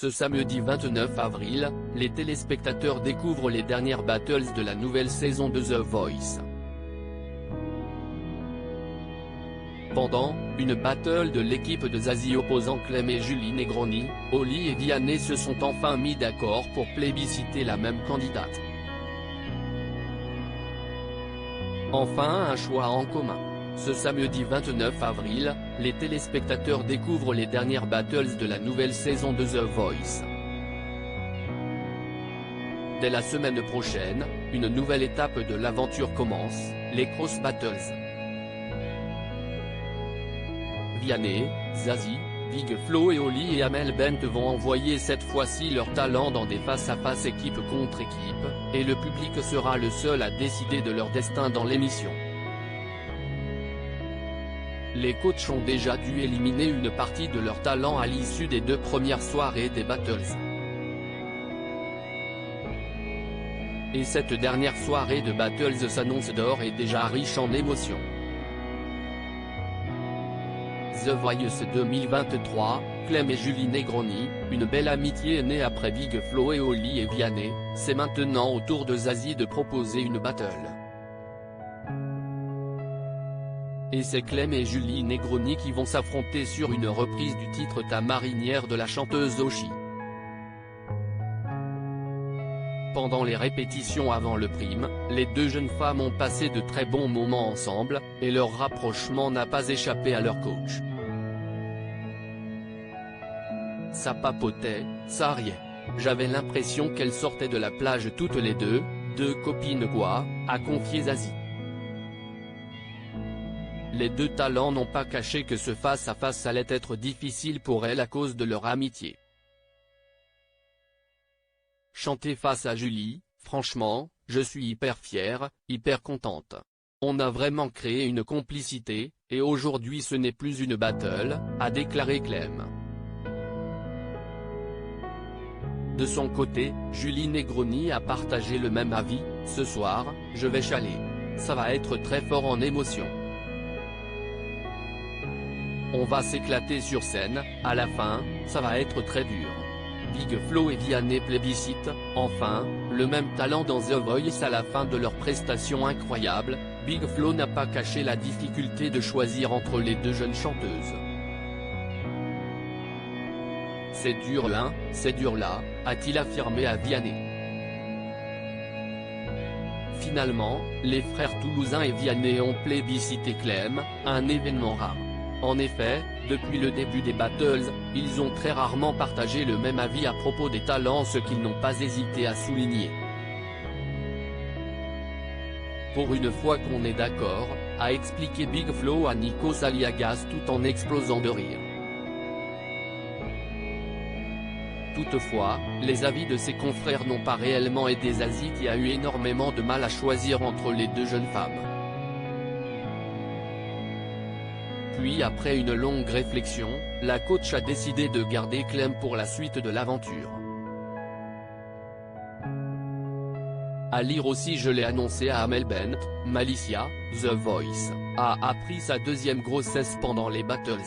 Ce samedi 29 avril, les téléspectateurs découvrent les dernières battles de la nouvelle saison de The Voice. Pendant une battle de l'équipe de Zazie opposant Clem et Julie Negroni, Oli et Vianney se sont enfin mis d'accord pour plébisciter la même candidate. Enfin un choix en commun. Ce samedi 29 avril, les téléspectateurs découvrent les dernières battles de la nouvelle saison de The Voice. Dès la semaine prochaine, une nouvelle étape de l'aventure commence, les Cross Battles. Vianney, Zazie, Big Flo et Oli et Amel Bent vont envoyer cette fois-ci leur talent dans des face-à-face équipe contre équipe, et le public sera le seul à décider de leur destin dans l'émission. Les coachs ont déjà dû éliminer une partie de leur talent à l'issue des 2 premières soirées des battles. Et cette dernière soirée de battles s'annonce d'ores et déjà riche en émotions. The Voice 2023, Clem et Julie Negroni, une belle amitié est née après Big Flo et Oli et Vianney, c'est maintenant au tour de Zazie de proposer une battle. Et c'est Clem et Julie Negroni qui vont s'affronter sur une reprise du titre Ta marinière de la chanteuse Oshi. Pendant les répétitions avant le prime, les 2 jeunes femmes ont passé de très bons moments ensemble, et leur rapprochement n'a pas échappé à leur coach. Ça papotait, ça riait. J'avais l'impression qu'elles sortaient de la plage toutes les deux copines quoi, a confié Zazie. Les 2 talents n'ont pas caché que ce face-à-face allait être difficile pour elles à cause de leur amitié. Chanter face à Julie, franchement, je suis hyper fière, hyper contente. On a vraiment créé une complicité, et aujourd'hui ce n'est plus une battle, a déclaré Clem. De son côté, Julie Negroni a partagé le même avis, ce soir, je vais chialer. Ça va être très fort en émotion. On va s'éclater sur scène, à la fin, ça va être très dur. Big Flo et Vianney plébiscitent, enfin, le même talent dans The Voice à la fin de leur prestation incroyable. Big Flo n'a pas caché la difficulté de choisir entre les 2 jeunes chanteuses. C'est dur l'un, c'est dur là, a-t-il affirmé à Vianney. Finalement, les frères toulousains et Vianney ont plébiscité Clem, un événement rare. En effet, depuis le début des battles, ils ont très rarement partagé le même avis à propos des talents, ce qu'ils n'ont pas hésité à souligner. Pour une fois qu'on est d'accord, a expliqué Big Flo à Nikos Aliagas tout en explosant de rire. Toutefois, les avis de ses confrères n'ont pas réellement aidé Zazie qui a eu énormément de mal à choisir entre les 2 jeunes femmes. Puis après une longue réflexion, la coach a décidé de garder Clem pour la suite de l'aventure. À lire aussi je l'ai annoncé à Amel Bent, Malicia, The Voice, a appris sa 2e grossesse pendant les battles.